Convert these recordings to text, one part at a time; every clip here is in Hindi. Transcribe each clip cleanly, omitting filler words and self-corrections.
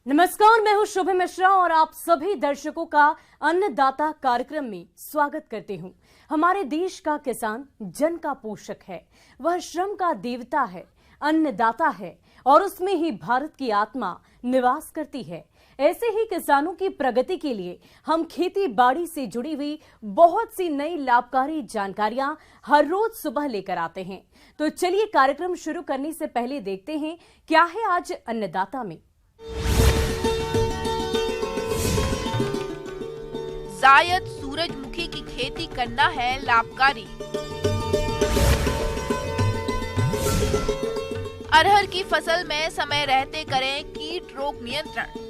नमस्कार, मैं हूं शुभ मिश्रा और आप सभी दर्शकों का अन्नदाता कार्यक्रम में स्वागत करती हूं। हमारे देश का किसान जन का पोषक है, वह श्रम का देवता है, अन्नदाता है और उसमें ही भारत की आत्मा निवास करती है। ऐसे ही किसानों की प्रगति के लिए हम खेती बाड़ी से जुड़ी हुई बहुत सी नई लाभकारी जानकारियां हर रोज सुबह लेकर आते हैं। तो चलिए कार्यक्रम शुरू करने से पहले देखते हैं क्या है आज अन्नदाता में। जायद सूरजमुखी की खेती करना है लाभकारी। अरहर की फसल में समय रहते करें कीट रोग नियंत्रण।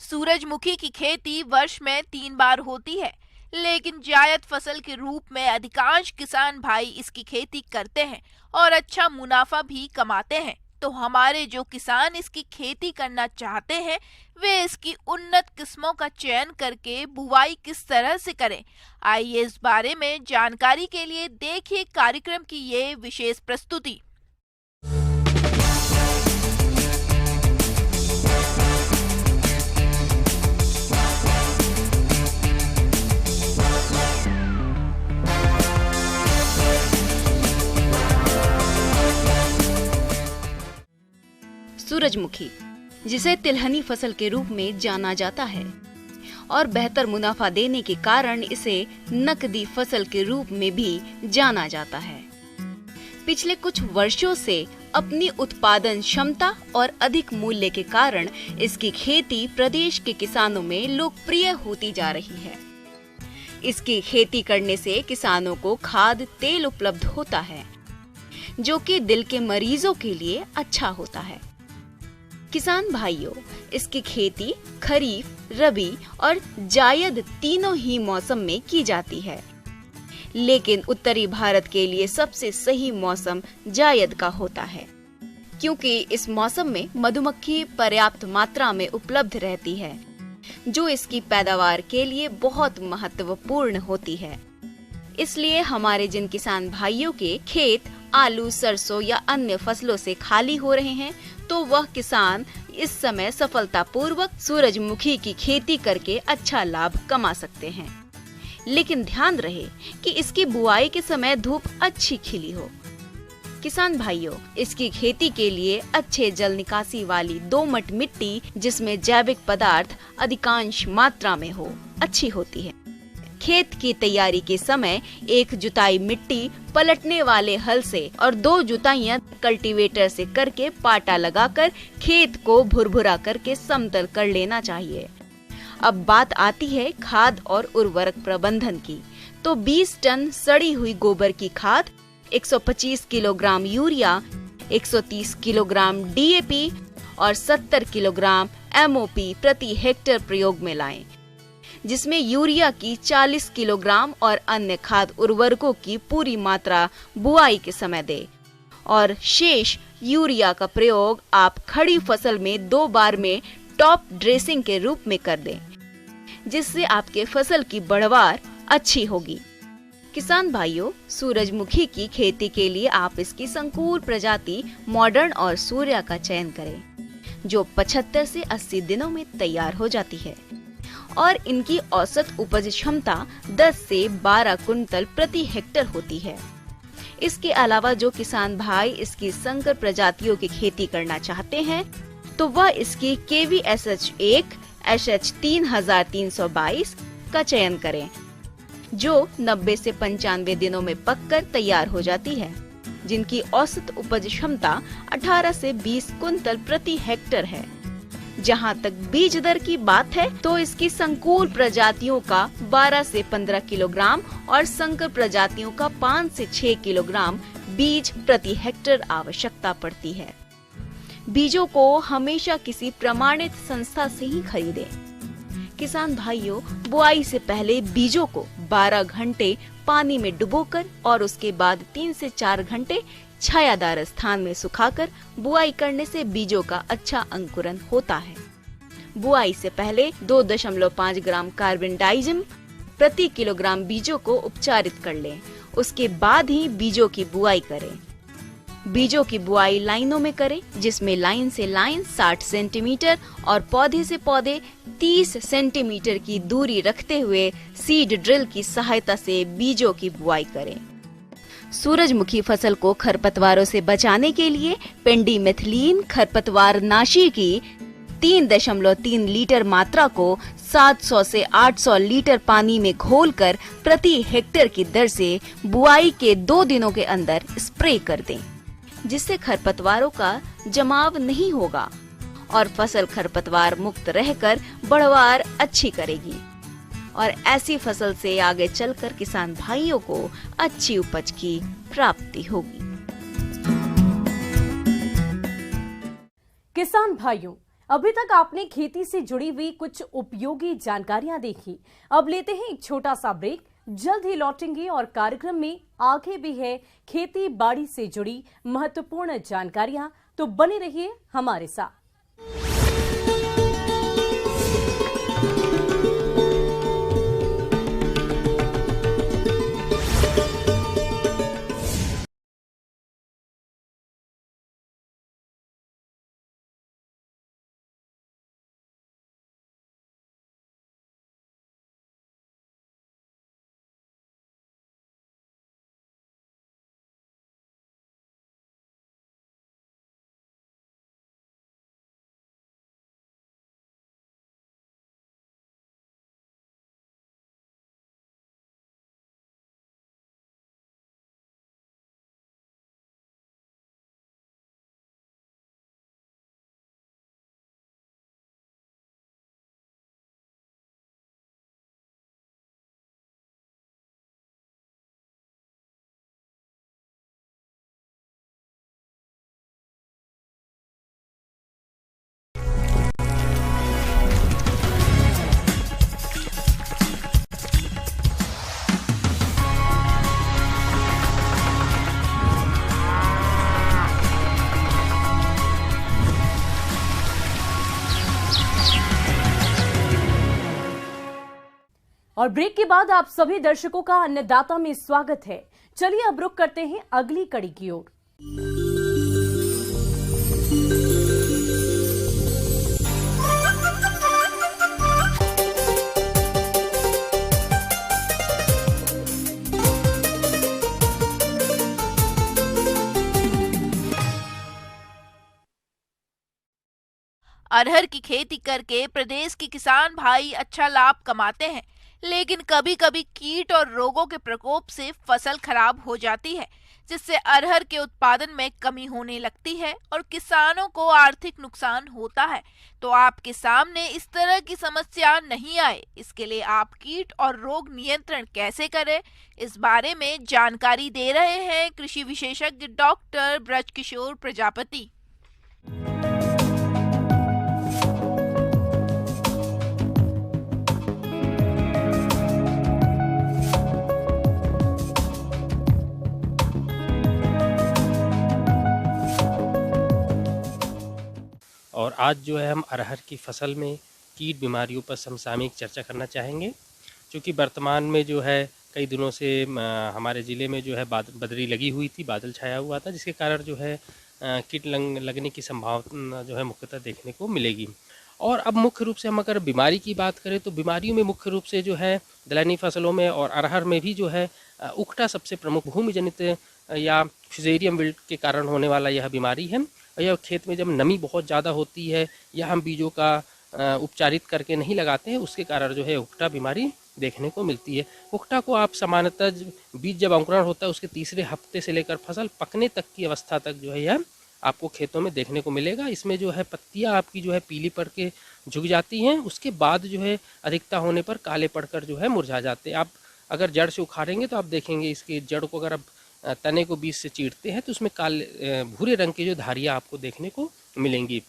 सूरजमुखी की खेती वर्ष में 3 बार होती है, लेकिन जायद फसल के रूप में अधिकांश किसान भाई इसकी खेती करते हैं और अच्छा मुनाफा भी कमाते हैं। तो हमारे जो किसान इसकी खेती करना चाहते हैं, वे इसकी उन्नत किस्मों का चयन करके बुवाई किस तरह से करें, आइए इस बारे में जानकारी के लिए देखिए कार्यक्रम की ये विशेष प्रस्तुति। सूरजमुखी, जिसे तिलहनी फसल के रूप में जाना जाता है और बेहतर मुनाफा देने के कारण इसे नकदी फसल के रूप में भी जाना जाता है। पिछले कुछ वर्षों से अपनी उत्पादन क्षमता और अधिक मूल्य के कारण इसकी खेती प्रदेश के किसानों में लोकप्रिय होती जा रही है। इसकी खेती करने से किसानों को खाद्य तेल उपलब्ध होता है, जो कि दिल के मरीजों के लिए अच्छा होता है। किसान भाइयों, इसकी खेती खरीफ, रबी और जायद तीनों ही मौसम में की जाती है, लेकिन उत्तरी भारत के लिए सबसे सही मौसम जायद का होता है, क्योंकि इस मौसम में मधुमक्खी पर्याप्त मात्रा में उपलब्ध रहती है, जो इसकी पैदावार के लिए बहुत महत्वपूर्ण होती है। इसलिए हमारे जिन किसान भाइयों के खेत आलू, सरसों या अन्य फसलों से खाली हो रहे हैं, तो वह किसान इस समय सफलतापूर्वक सूरजमुखी की खेती करके अच्छा लाभ कमा सकते हैं। लेकिन ध्यान रहे कि इसकी बुआई के समय धूप अच्छी खिली हो। किसान भाइयों, इसकी खेती के लिए अच्छे जल निकासी वाली दोमट मिट्टी, जिसमें जैविक पदार्थ अधिकांश मात्रा में हो, अच्छी होती है। खेत की तैयारी के समय एक जुताई मिट्टी पलटने वाले हल से और 2 जुताइयां कल्टीवेटर से करके पाटा लगाकर खेत को भुरभुरा करके समतल कर लेना चाहिए। अब बात आती है खाद और उर्वरक प्रबंधन की। तो 20 टन सड़ी हुई गोबर की खाद, 125 किलोग्राम यूरिया, 130 किलोग्राम DAP और 70 किलोग्राम MOP प्रति हेक्टेयर प्रयोग में लाएं, जिसमें यूरिया की 40 किलोग्राम और अन्य खाद उर्वरकों की पूरी मात्रा बुआई के समय दें और शेष यूरिया का प्रयोग आप खड़ी फसल में 2 बार में टॉप ड्रेसिंग के रूप में कर दें, जिससे आपके फसल की बढ़वार अच्छी होगी। किसान भाइयों, सूरजमुखी की खेती के लिए आप इसकी संकुल प्रजाति मॉडर्न और सूर्या का चयन करें, जो 75 से 80 दिनों में तैयार हो जाती है और इनकी औसत उपज क्षमता 10 से 12 कुंतल प्रति हेक्टेयर होती है। इसके अलावा जो किसान भाई इसकी संकर प्रजातियों की खेती करना चाहते हैं, तो वह इसकी KVSH1 SH 3322 का चयन करें, जो 90 से 95 दिनों में पककर तैयार हो जाती है, जिनकी औसत उपज क्षमता 18 से 20 कुंतल प्रति हेक्टेयर है। जहां तक बीज दर की बात है, तो इसकी संकुल प्रजातियों का 12 से 15 किलोग्राम और संकर प्रजातियों का 5 से 6 किलोग्राम बीज प्रति हेक्टेयर आवश्यकता पड़ती है। बीजों को हमेशा किसी प्रमाणित संस्था से ही खरीदें। किसान भाइयों, बुआई से पहले बीजों को 12 घंटे पानी में डुबोकर और उसके बाद 3 से 4 घंटे छायादार स्थान में सुखाकर बुआई करने से बीजों का अच्छा अंकुरण होता है। बुआई से पहले 2.5 ग्राम कार्बेंडाइजिम प्रति किलोग्राम बीजों को उपचारित कर लें। उसके बाद ही बीजों की बुआई करें। बीजों की बुआई लाइनों में करें, जिसमें लाइन से लाइन 60 सेंटीमीटर और पौधे से पौधे 30 सेंटीमीटर की दूरी रखते हुए सीड ड्रिल की सहायता से बीजों की बुआई करें। सूरजमुखी फसल को खरपतवारों से बचाने के लिए पेंडीमेथिलीन खरपतवार नाशी की 3.3 लीटर मात्रा को 700 से 800 लीटर पानी में घोलकर प्रति हेक्टेयर की दर से बुआई के 2 दिनों के अंदर स्प्रे कर दें, जिससे खरपतवारों का जमाव नहीं होगा और फसल खरपतवार मुक्त रहकर बढ़वार अच्छी करेगी और ऐसी फसल से आगे चलकर किसान भाइयों को अच्छी उपज की प्राप्ति होगी। किसान भाइयों, अभी तक आपने खेती से जुड़ी हुई कुछ उपयोगी जानकारियां देखी। अब लेते हैं एक छोटा सा ब्रेक, जल्द ही लौटेंगे और कार्यक्रम में आगे भी है खेती बाड़ी से जुड़ी महत्वपूर्ण जानकारियां, तो बने रहिए हमारे साथ। और ब्रेक के बाद आप सभी दर्शकों का अन्नदाता में स्वागत है। चलिए अब रुक करते हैं अगली कड़ी की ओर। अरहर की खेती करके प्रदेश के किसान भाई अच्छा लाभ कमाते हैं, लेकिन कभी कभी कीट और रोगों के प्रकोप से फसल खराब हो जाती है, जिससे अरहर के उत्पादन में कमी होने लगती है और किसानों को आर्थिक नुकसान होता है। तो आपके सामने इस तरह की समस्या नहीं आए, इसके लिए आप कीट और रोग नियंत्रण कैसे करें, इस बारे में जानकारी दे रहे हैं कृषि विशेषज्ञ डॉक्टर ब्रजकिशोर प्रजापति। और आज जो है हम अरहर की फसल में कीट बीमारियों पर समसामयिक चर्चा करना चाहेंगे, क्योंकि वर्तमान में जो है कई दिनों से हमारे ज़िले में जो है बदरी लगी हुई थी, बादल छाया हुआ था, जिसके कारण जो है कीट लगने की संभावना जो है मुख्यतः देखने को मिलेगी। और अब मुख्य रूप से हम अगर बीमारी की बात करें तो बीमारियों में मुख्य रूप से जो है दलहनी फसलों में और अरहर में भी जो है उकटा सबसे प्रमुख भूमि जनित या फ्यूजेरियम विल्ट के कारण होने वाला यह बीमारी है। यह खेत में जब नमी बहुत ज़्यादा होती है या हम बीजों का उपचारित करके नहीं लगाते हैं, उसके कारण जो है उकटा बीमारी देखने को मिलती है। उकटा को आप सामान्यतः बीज जब अंकुरण होता है उसके तीसरे हफ्ते से लेकर फसल पकने तक की अवस्था तक जो है यह आपको खेतों में देखने को मिलेगा। इसमें जो है पत्तियां आपकी जो है पीली पड़ के झुक जाती हैं, उसके बाद जो है अधिकता होने पर काले पड़कर जो है मुरझा जाते हैं। आप अगर जड़ से उखाड़ेंगे तो आप देखेंगे इसकी जड़ को अगर आप तने को बीच से चीरते हैं तो उसमें काले भूरे रंग की जो धारियाँ आपको देखने को मिलेंगी।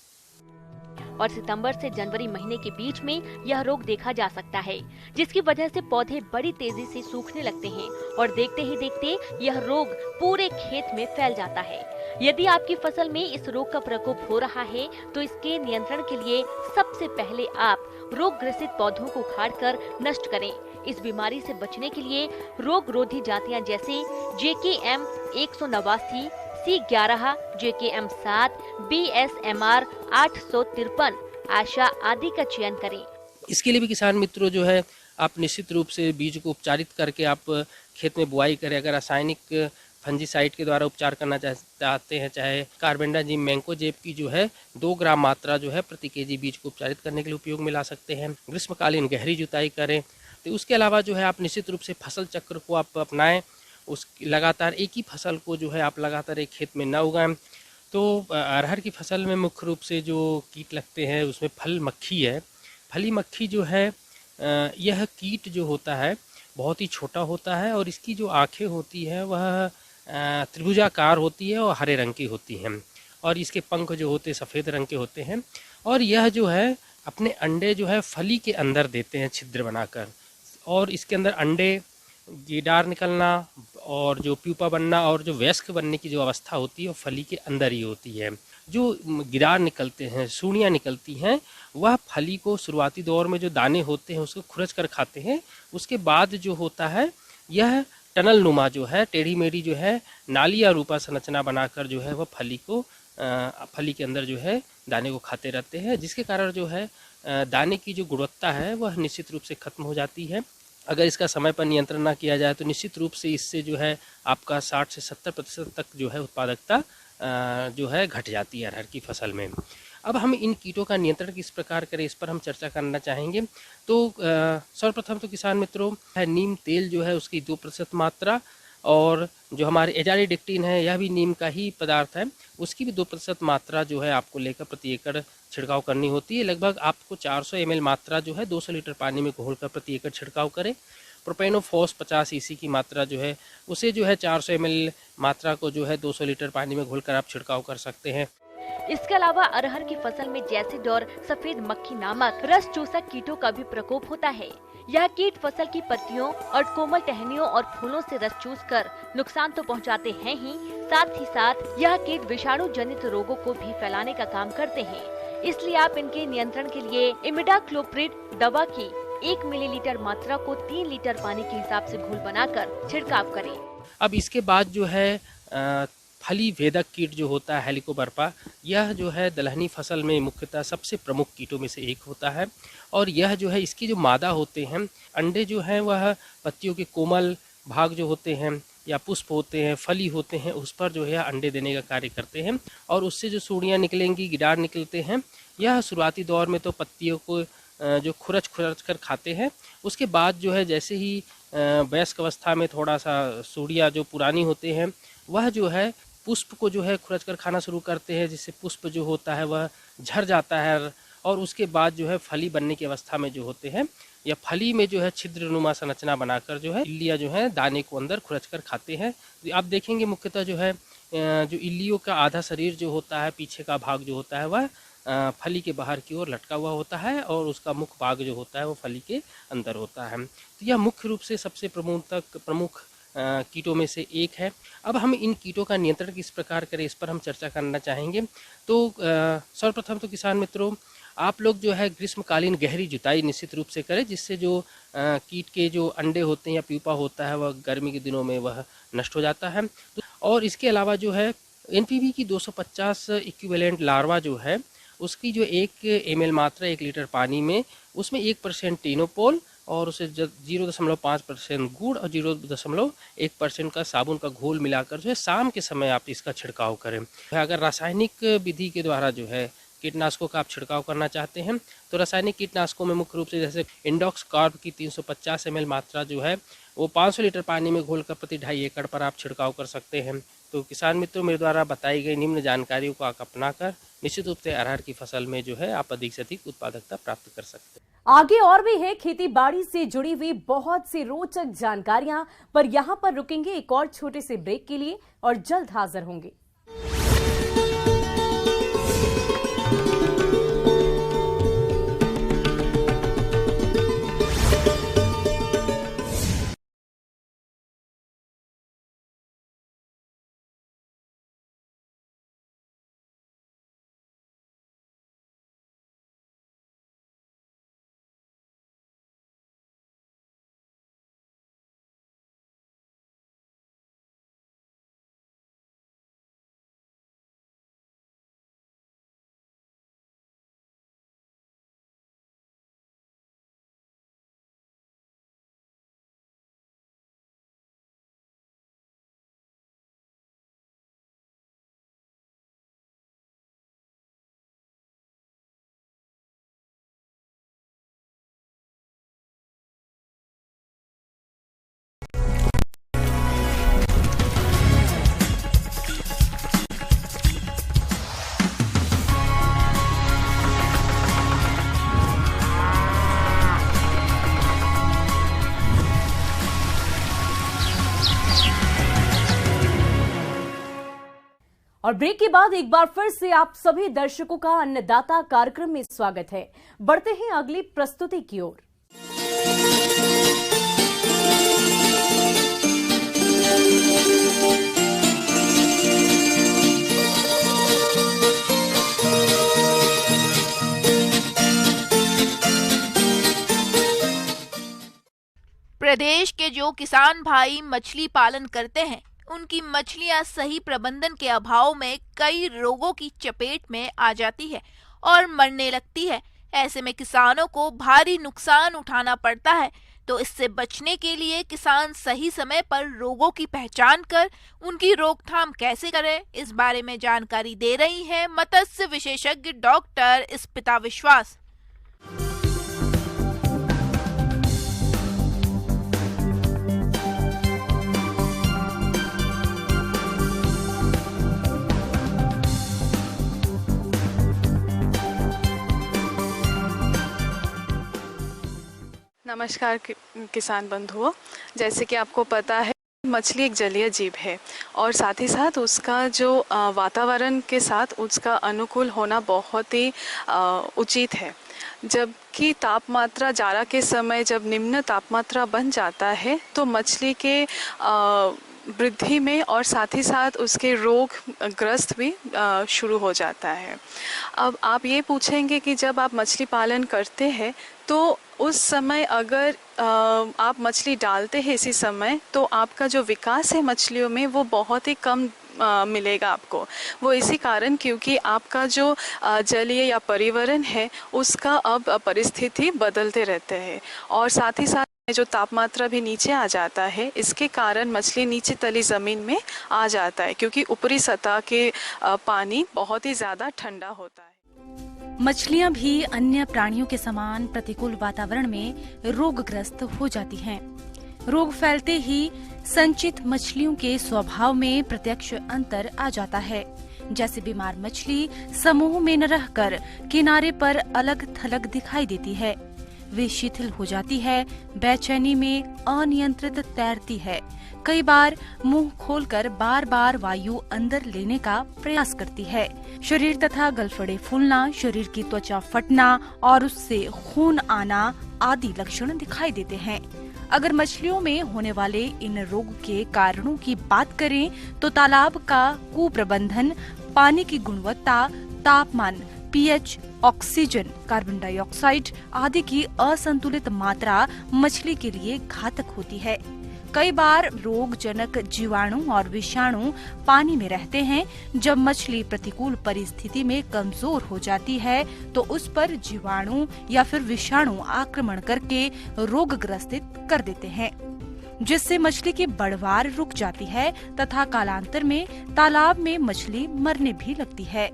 और सितंबर से जनवरी महीने के बीच में यह रोग देखा जा सकता है, जिसकी वजह से पौधे बड़ी तेजी से सूखने लगते हैं और देखते ही देखते यह रोग पूरे खेत में फैल जाता है। यदि आपकी फसल में इस रोग का प्रकोप हो रहा है तो इसके नियंत्रण के लिए सबसे पहले आप रोग ग्रसित पौधों को उखाड़कर नष्ट करें। इस बीमारी से बचने के लिए रोग रोधी जातियां जैसे JKM 189, C11, JKM 7, BSMR 853, आशा आदि का चयन करें। इसके लिए भी किसान मित्रों जो है आप निश्चित रूप से बीज को उपचारित करके आप खेत में बुआई करें। अगर रासायनिक फंजीसाइड के द्वारा उपचार करना चाहते हैं, चाहे कार्बेंडाजिम मैंकोजेब की जो है 2 ग्राम मात्रा जो है प्रति केजी बीज को उपचारित करने के लिए उपयोग में ला सकते हैं। ग्रीष्मकालीन गहरी जुताई करें। तो उसके अलावा जो है आप निश्चित रूप से फसल चक्र को आप अपनाएं। उस लगातार एक ही फसल को जो है आप लगातार एक खेत में न उगाएं। तो अरहर की फसल में मुख्य रूप से जो कीट लगते हैं उसमें फल मक्खी है। फली मक्खी जो है यह कीट जो होता है बहुत ही छोटा होता है और इसकी जो आँखें होती है वह त्रिभुजाकार होती है और हरे रंग की होती हैं और इसके पंख जो होते हैं सफ़ेद रंग के होते हैं और यह जो है अपने अंडे जो है फली के अंदर देते हैं छिद्र बनाकर और इसके अंदर अंडे गिडार निकलना और जो प्यूपा बनना और जो वयस्क बनने की जो अवस्था होती है वो फली के अंदर ही होती है। जो गिडार निकलते हैं, सूढ़ियाँ निकलती हैं, वह फली को शुरुआती दौर में जो दाने होते हैं उसको खुरच कर खाते हैं। उसके बाद जो होता है यह टनल नुमा जो है टेढ़ी मेढ़ी जो है नाली या रूपा संरचना बनाकर जो है वह फली के अंदर जो है दाने को खाते रहते हैं, जिसके कारण जो है दाने की जो गुणवत्ता है वह निश्चित रूप से खत्म हो जाती है। अगर इसका समय पर नियंत्रण ना किया जाए तो निश्चित रूप से इससे जो है आपका 60 से 70% तक जो है उत्पादकता जो है घट जाती है अरहर की फसल में। अब हम इन कीटों का नियंत्रण किस प्रकार करें इस पर हम चर्चा करना चाहेंगे। तो सर्वप्रथम तो किसान मित्रों नीम तेल जो है उसकी 2% मात्रा और जो हमारे एजाडिक्टिन है यह भी नीम का ही पदार्थ है, उसकी भी 2% मात्रा जो है आपको लेकर प्रति एकड़ छिड़काव करनी होती है। लगभग आपको 400 ml मात्रा जो है 200 लीटर पानी में घोलकर प्रति एकड़ छिड़काव करें। प्रोपेनोफॉस 50 EC की मात्रा जो है उसे जो है 400 ml मात्रा को जो है 200 लीटर पानी में घोलकर आप छिड़काव कर सकते हैं। इसके अलावा अरहर की फसल में जैसिड और सफेद मक्खी नामक रस चूसक कीटों का भी प्रकोप होता है। यह कीट फसल की पत्तियों और कोमल टहनियों और फूलों से रस चूसकर नुकसान तो पहुंचाते हैं ही, साथ ही साथ यह कीट विषाणु जनित रोगों को भी फैलाने का काम करते हैं। इसलिए आप इनके नियंत्रण के लिए इमिडाक्लोप्रिड दवा की 1 मिलीलीटर मात्रा को 3 लीटर पानी के हिसाब से घोल बनाकर छिड़काव करें। अब इसके बाद जो है फली भेदक कीट जो होता है हेलिकोबर्पा, यह जो है दलहनी फसल में मुख्यतः सबसे प्रमुख कीटों में से एक होता है और यह जो है इसकी जो मादा होते हैं अंडे जो हैं वह पत्तियों के कोमल भाग जो होते हैं या पुष्प होते हैं, फली होते हैं, उस पर जो है अंडे देने का कार्य करते हैं और उससे जो सूढ़ियाँ निकलेंगी, गिडार निकलते हैं, यह शुरुआती दौर में तो पत्तियों को जो खुरच कर खाते हैं। उसके बाद जो है जैसे ही वयस्क अवस्था में थोड़ा सा सूढ़ियाँ जो पुरानी होते हैं वह जो है पुष्प को जो है खुरच कर खाना शुरू करते हैं, जिससे पुष्प जो होता है वह झड़ जाता है और उसके बाद जो है फली बनने की अवस्था में जो होते हैं या फली में जो है छिद्रनुमा संरचना बनाकर जो है इल्लियाँ जो है दाने को अंदर खुरच कर खाते हैं। तो आप देखेंगे मुख्यतः जो है जो इल्लियों का आधा शरीर जो होता है, पीछे का भाग जो होता है वह फली के बाहर की ओर लटका हुआ होता है और उसका मुख्य भाग जो होता है वो फली के अंदर होता है। तो यह मुख्य रूप से सबसे प्रमुख कीटों में से एक है। अब हम इन कीटों का नियंत्रण किस प्रकार करें इस पर हम चर्चा करना चाहेंगे। तो सर्वप्रथम तो किसान मित्रों आप लोग जो है ग्रीष्मकालीन गहरी जुताई निश्चित रूप से करें, जिससे जो कीट के जो अंडे होते हैं या प्यूपा होता है वह गर्मी के दिनों में वह नष्ट हो जाता है। और इसके अलावा जो है NPV की 250 इक्विवेलेंट लार्वा जो है उसकी जो 1 ml मात्रा 1 लीटर पानी में उसमें 1% टीनोपोल और उसे 0.5% गुड़ और 0.1% का साबुन का घोल मिलाकर जो है शाम के समय आप इसका छिड़काव करें। अगर रासायनिक विधि के द्वारा जो है कीटनाशकों का आप छिड़काव करना चाहते हैं तो रासायनिक कीटनाशकों में मुख्य रूप से जैसे इंडॉक्स कार्ब की 350 ml मात्रा जो है वो 500 लीटर पानी में घोलकर प्रति 2.5 एकड़ पर आप छिड़काव कर सकते हैं। तो किसान मित्रों मेरे द्वारा बताई गई निम्न जानकारियों को आप अपनाकर निश्चित रूप से अरहर की फसल में जो है आप अधिक से अधिक उत्पादकता प्राप्त कर सकते हैं। आगे और भी है खेती बाड़ी से जुड़ी हुई बहुत सी रोचक जानकारियां, पर यहां पर रुकेंगे एक और छोटे से ब्रेक के लिए और जल्द हाजिर होंगे। और ब्रेक के बाद एक बार फिर से आप सभी दर्शकों का अन्नदाता कार्यक्रम में स्वागत है। बढ़ते हैं अगली प्रस्तुति की ओर। प्रदेश के जो किसान भाई मछली पालन करते हैं, उनकी मछलियां सही प्रबंधन के अभाव में कई रोगों की चपेट में आ जाती है और मरने लगती है। ऐसे में किसानों को भारी नुकसान उठाना पड़ता है। तो इससे बचने के लिए किसान सही समय पर रोगों की पहचान कर उनकी रोकथाम कैसे करें, इस बारे में जानकारी दे रही हैं मत्स्य विशेषज्ञ डॉक्टर स्पिता विश्वास। नमस्कार किसान बंधुओं, जैसे कि आपको पता है मछली एक जलीय जीव है और साथ ही साथ उसका जो वातावरण के साथ उसका अनुकूल होना बहुत ही उचित है। जबकि तापमात्रा जाड़ा के समय जब निम्न तापमात्रा बन जाता है तो मछली के वृद्धि में और साथ ही साथ उसके रोग ग्रस्त भी शुरू हो जाता है। अब आप ये पूछेंगे कि जब आप मछली पालन करते हैं तो उस समय अगर आप मछली डालते हैं इसी समय तो आपका जो विकास है मछलियों में वो बहुत ही कम मिलेगा आपको। वो इसी कारण क्योंकि आपका जो जलीय या पर्यावरण है उसका अब परिस्थिति बदलते रहते हैं और साथ ही साथ जो तापमात्रा भी नीचे आ जाता है, इसके कारण मछली नीचे तली ज़मीन में आ जाता है क्योंकि ऊपरी सतह के पानी बहुत ही ज़्यादा ठंडा होता है। मछलियां भी अन्य प्राणियों के समान प्रतिकूल वातावरण में रोगग्रस्त हो जाती हैं। रोग फैलते ही संचित मछलियों के स्वभाव में प्रत्यक्ष अंतर आ जाता है। जैसे बीमार मछली समूह में न रहकर किनारे पर अलग थलग दिखाई देती है, वे शिथिल हो जाती है, बेचैनी में अनियंत्रित तैरती है, कई बार मुंह खोलकर बार बार वायु अंदर लेने का प्रयास करती है। शरीर तथा गलफड़े फूलना, शरीर की त्वचा फटना और उससे खून आना आदि लक्षण दिखाई देते हैं। अगर मछलियों में होने वाले इन रोग के कारणों की बात करें तो तालाब का कुप्रबंधन, पानी की गुणवत्ता, तापमान, पीएच, ऑक्सीजन, कार्बन डाइऑक्साइड आदि की असंतुलित मात्रा मछली के लिए घातक होती है। कई बार रोगजनक जीवाणु और विषाणु पानी में रहते हैं। जब मछली प्रतिकूल परिस्थिति में कमजोर हो जाती है तो उस पर जीवाणु या फिर विषाणु आक्रमण करके रोगग्रसित कर देते हैं, जिससे मछली की बढ़वार रुक जाती है तथा कालांतर में तालाब में मछली मरने भी लगती है।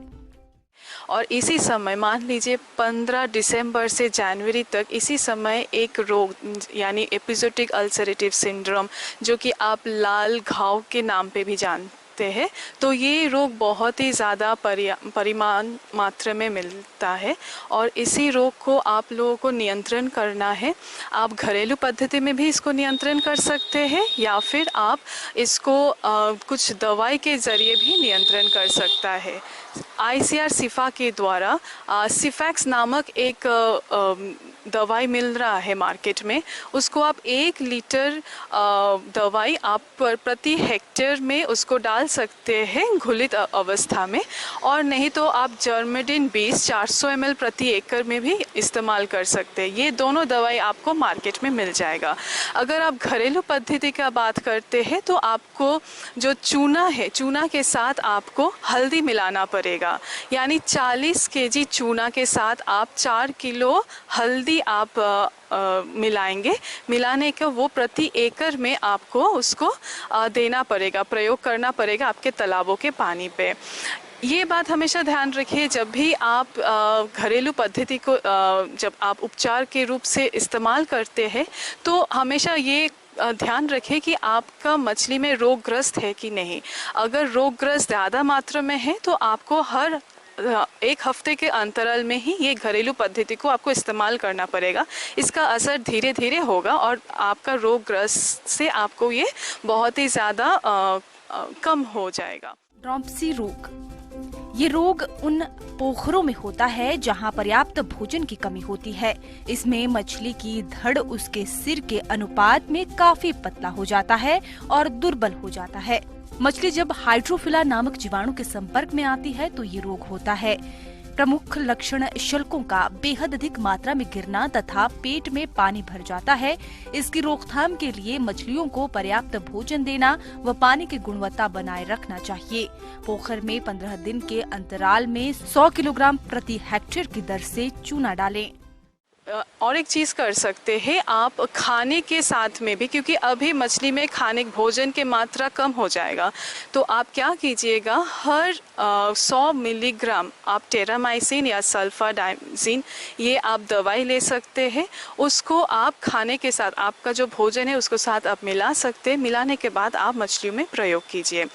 और इसी समय मान लीजिए 15 दिसंबर से जनवरी तक इसी समय एक रोग यानी एपिजोटिक अल्सरेटिव सिंड्रोम, जो कि आप लाल घाव के नाम पे भी जानते हैं, तो ये रोग बहुत ही ज़्यादा परिमाण मात्रा में मिलता है और इसी रोग को आप लोगों को नियंत्रण करना है। आप घरेलू पद्धति में भी इसको नियंत्रण कर सकते हैं या फिर आप इसको कुछ दवाई के ज़रिए भी नियंत्रण कर सकता है। ICAR सिफा के द्वारा सिफैक्स नामक एक दवाई मिल रहा है मार्केट में। उसको आप 1 लीटर दवाई आप प्रति हेक्टेयर में उसको डाल सकते हैं घुलित अवस्था में, और नहीं तो आप जर्मेडिन 20 400 ml प्रति एकड़ में भी इस्तेमाल कर सकते हैं। ये दोनों दवाई आपको मार्केट में मिल जाएगा। अगर आप घरेलू पद्धति का बात करते हैं तो आपको जो चूना है, चूना के साथ आपको हल्दी मिलाना पड़ेगा, यानी 40 kg चूना के साथ आप 4 किलो हल्दी आप मिलाएंगे। मिलाने के वो प्रति एकड़ में आपको उसको देना पड़ेगा, प्रयोग करना पड़ेगा आपके तालाबों के पानी पे। ये बात हमेशा ध्यान रखिए, जब भी आप घरेलू पद्धति को जब आप उपचार के रूप से इस्तेमाल करते हैं तो हमेशा ये ध्यान रखें कि आपका मछली में रोगग्रस्त है कि नहीं। अगर रोगग्रस्त ज़्यादा मात्रा में है तो आपको हर 1 हफ्ते के अंतराल में ही ये घरेलू पद्धति को आपको इस्तेमाल करना पड़ेगा। इसका असर धीरे धीरे होगा और आपका रोगग्रस्त से आपको ये बहुत ही ज़्यादा कम हो जाएगा। ड्रॉम्पसी रोग ये रोग उन पोखरों में होता है जहां पर्याप्त भोजन की कमी होती है। इसमें मछली की धड़ उसके सिर के अनुपात में काफी पतला हो जाता है और दुर्बल हो जाता है। मछली जब हाइड्रोफिला नामक जीवाणु के संपर्क में आती है तो ये रोग होता है। प्रमुख लक्षण शल्कों का बेहद अधिक मात्रा में गिरना तथा पेट में पानी भर जाता है। इसकी रोकथाम के लिए मछलियों को पर्याप्त भोजन देना व पानी की गुणवत्ता बनाए रखना चाहिए। पोखर में 15 दिन के अंतराल में 100 किलोग्राम प्रति हेक्टेयर की दर से चूना डालें। और एक चीज़ कर सकते हैं आप खाने के साथ में भी, क्योंकि अभी मछली में खाने भोजन की मात्रा कम हो जाएगा, तो आप क्या कीजिएगा, हर 100 मिलीग्राम आप टेरामाइसिन या सल्फाडाइजिन ये आप दवाई ले सकते हैं। उसको आप खाने के साथ, आपका जो भोजन है उसको साथ आप मिला सकते हैं। मिलाने के बाद आप मछलियों में प्रयोग कीजिए।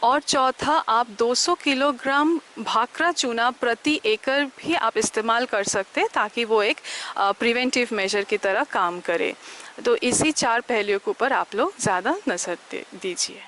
और चौथा, आप 200 किलोग्राम भाखरा चूना प्रति एकड़ भी आप इस्तेमाल कर सकते हैं ताकि वो एक प्रिवेंटिव मेजर की तरह काम करे। तो इसी 4 पहलुओं के ऊपर आप लोग ज़्यादा नजर दीजिए।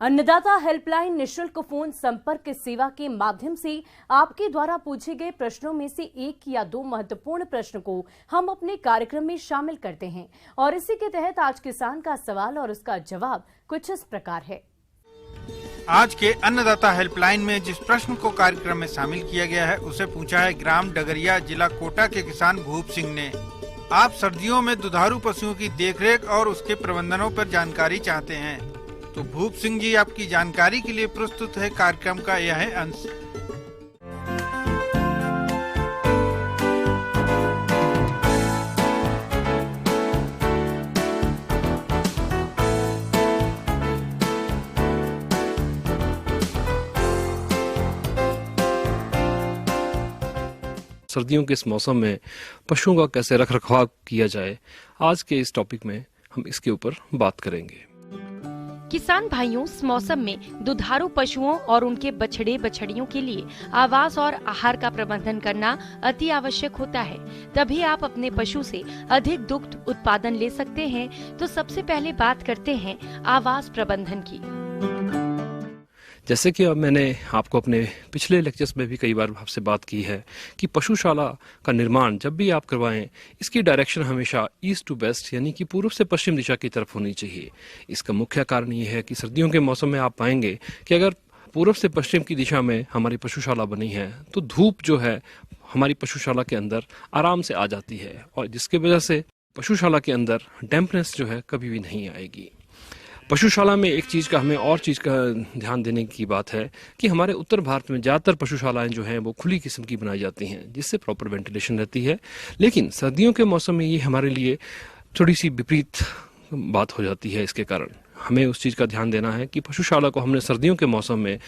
अन्नदाता हेल्पलाइन निशुल्क फोन संपर्क सेवा के माध्यम से आपके द्वारा पूछे गए प्रश्नों में से 1 या 2 महत्वपूर्ण प्रश्न को हम अपने कार्यक्रम में शामिल करते हैं और इसी के तहत आज किसान का सवाल और उसका जवाब कुछ इस प्रकार है। आज के अन्नदाता हेल्पलाइन में जिस प्रश्न को कार्यक्रम में शामिल किया गया है उसे पूछा है ग्राम डगरिया, जिला कोटा के किसान भूप सिंह ने। आप सर्दियों में दुधारू पशुओं की देखरेख और उसके प्रबंधनों पर जानकारी चाहते हैं, तो भूप सिंह जी आपकी जानकारी के लिए प्रस्तुत है कार्यक्रम का यह अंश। सर्दियों के इस मौसम में पशुओं का कैसे रखरखाव किया जाए, आज के इस टॉपिक में हम इसके ऊपर बात करेंगे। किसान भाइयों, इस मौसम में दुधारू पशुओं और उनके बछड़े बछड़ियों के लिए आवास और आहार का प्रबंधन करना अति आवश्यक होता है। तभी आप अपने पशु से अधिक दुग्ध उत्पादन ले सकते हैं। तो सबसे पहले बात करते हैं आवास प्रबंधन की। जैसे कि अब मैंने आपको अपने पिछले लेक्चर्स में भी कई बार आपसे बात की है कि पशुशाला का निर्माण जब भी आप करवाएं, इसकी डायरेक्शन हमेशा ईस्ट टू वेस्ट यानी कि पूर्व से पश्चिम दिशा की तरफ होनी चाहिए। इसका मुख्य कारण ये है कि सर्दियों के मौसम में आप पाएंगे कि अगर पूर्व से पश्चिम की दिशा में हमारी पशुशाला बनी है तो धूप जो है हमारी पशुशाला के अंदर आराम से आ जाती है और जिसकी वजह से पशुशाला के अंदर डैम्पनेस जो है कभी भी नहीं आएगी। पशुशाला में एक चीज़ का हमें और चीज़ का ध्यान देने की बात है कि हमारे उत्तर भारत में ज़्यादातर पशुशालाएं जो हैं वो खुली किस्म की बनाई जाती हैं जिससे प्रॉपर वेंटिलेशन रहती है। लेकिन सर्दियों के मौसम में ये हमारे लिए थोड़ी सी विपरीत बात हो जाती है। इसके कारण हमें उस चीज़ का ध्यान देना है कि पशुशाला को हमने सर्दियों के मौसम में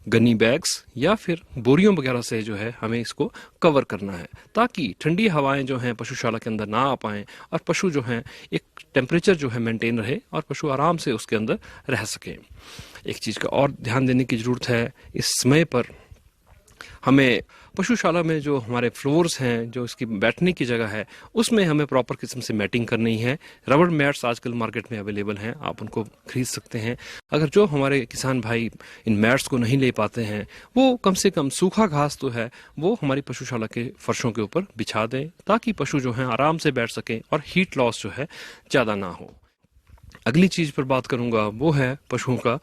गन्नी बैग्स या फिर बोरियों वगैरह से जो है हमें इसको कवर करना है ताकि ठंडी हवाएं जो हैं पशुशाला के अंदर ना आ पाएं और पशु जो हैं एक टेम्परेचर जो है मेंटेन रहे और पशु आराम से उसके अंदर रह सकें। एक चीज़ का और ध्यान देने की ज़रूरत है, इस समय पर हमें पशुशाला में जो हमारे फ्लोर्स हैं, जो इसकी बैठने की जगह है, उसमें हमें प्रॉपर किस्म से मैटिंग करनी है। रबड़ मैट्स आजकल मार्केट में अवेलेबल हैं, आप उनको खरीद सकते हैं। अगर जो हमारे किसान भाई इन मैट्स को नहीं ले पाते हैं वो कम से कम सूखा घास तो है वो हमारी पशुशाला के फर्शों के ऊपर बिछा दें ताकि पशु जो हैं आराम से बैठ सकें और हीट लॉस जो है ज़्यादा ना हो। अगली चीज़ पर बात करूंगा वो है पशुओं का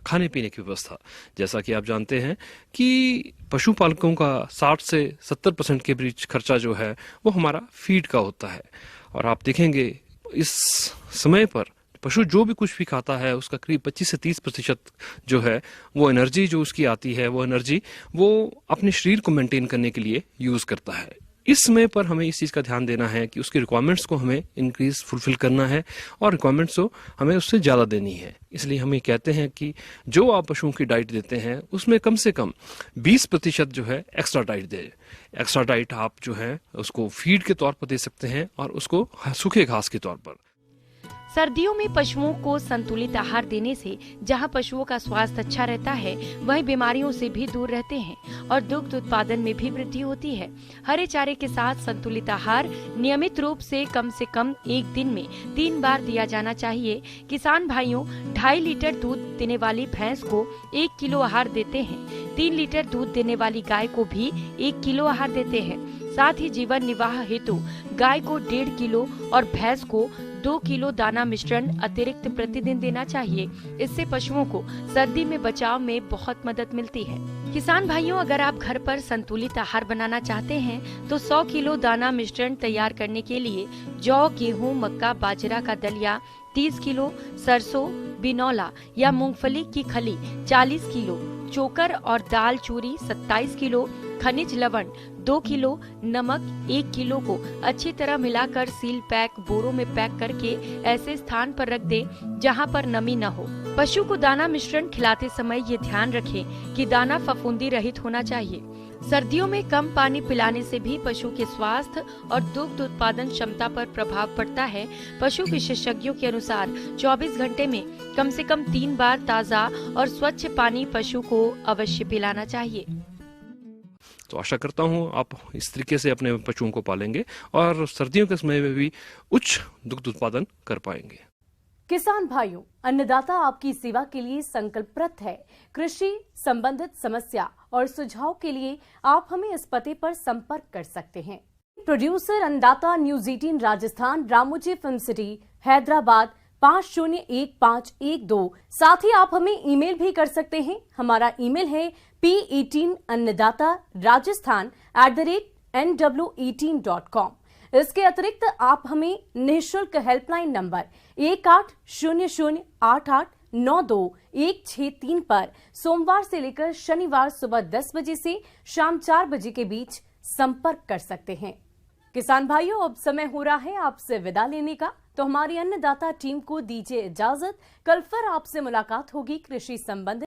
खाने पीने की व्यवस्था। जैसा कि आप जानते हैं कि पशुपालकों का 60 से 70% के बीच खर्चा जो है वो हमारा फीड का होता है और आप देखेंगे इस समय पर पशु जो भी कुछ भी खाता है उसका करीब 25 से 30% जो है वो एनर्जी जो उसकी आती है वो एनर्जी वो अपने शरीर को मेंटेन करने के लिए यूज़ करता है। इस समय पर हमें इस चीज़ का ध्यान देना है कि उसकी रिक्वायरमेंट्स को हमें इंक्रीज फुलफिल करना है और रिक्वायरमेंट्स को हमें उससे ज़्यादा देनी है। इसलिए हम ये कहते हैं कि जो आप पशुओं की डाइट देते हैं उसमें कम से कम 20% जो है एक्स्ट्रा डाइट दें। एक्स्ट्रा डाइट आप जो है उसको फीड के तौर पर दे सकते हैं और उसको सूखे घास के तौर पर। सर्दियों में पशुओं को संतुलित आहार देने से जहां पशुओं का स्वास्थ्य अच्छा रहता है, वहीं बीमारियों से भी दूर रहते हैं और दुग्ध उत्पादन में भी वृद्धि होती है। हरे चारे के साथ संतुलित आहार नियमित रूप से कम एक दिन में 3 बार दिया जाना चाहिए। किसान भाइयों 2.5 लीटर दूध देने वाली भैंस को 1 किलो आहार देते हैं। 3 लीटर दूध देने वाली गाय को भी 1 किलो आहार देते हैं। साथ ही जीवन निर्वाह हेतु गाय को 1.5 किलो और भैंस को 2 किलो दाना मिश्रण अतिरिक्त प्रतिदिन देना चाहिए। इससे पशुओं को सर्दी में बचाव में बहुत मदद मिलती है। किसान भाइयों, अगर आप घर पर संतुलित आहार बनाना चाहते हैं तो 100 किलो दाना मिश्रण तैयार करने के लिए जौ, गेहूं, मक्का, बाजरा का दलिया 30 किलो, सरसों, बिनौला या मूंगफली की खली 40 किलो, चोकर और दाल चूरी 27 किलो, खनिज लवण 2 किलो, नमक 1 किलो को अच्छी तरह मिलाकर सील पैक बोरों में पैक करके ऐसे स्थान पर रख दें जहां पर नमी न हो। पशु को दाना मिश्रण खिलाते समय ये ध्यान रखें कि दाना फफूंदी रहित होना चाहिए। सर्दियों में कम पानी पिलाने से भी पशु के स्वास्थ्य और दुग्ध उत्पादन क्षमता पर प्रभाव पड़ता है। पशु विशेषज्ञों के अनुसार 24 घंटे में कम से कम 3 बार ताज़ा और स्वच्छ पानी पशु को अवश्य पिलाना चाहिए। तो आशा करता हूँ आप इस तरीके से अपने पशुओं को पालेंगे और सर्दियों के समय में भी उच्च दुग्ध उत्पादन कर पाएंगे। किसान भाइयों, अन्नदाता आपकी सेवा के लिए संकल्परत है। कृषि संबंधित समस्या और सुझाव के लिए आप हमें इस पते पर संपर्क कर सकते हैं। प्रोड्यूसर अन्नदाता news 18 Rajasthan, Ramoji film city, Hyderabad 501512। साथ ही आप हमें ईमेल भी कर सकते हैं। हमारा ईमेल है p18annadatarajasthan@nw18.com। इसके अतिरिक्त आप हमें निःशुल्क हेल्पलाइन नंबर 180088921663 पर सोमवार से लेकर शनिवार सुबह 10 बजे से शाम 4 बजे के बीच संपर्क कर सकते हैं। किसान भाइयों, अब समय हो रहा है आपसे विदा लेने का, तो हमारी अन्नदाता टीम को दीजिए इजाजत। कल फिर आपसे मुलाकात होगी कृषि संबंधित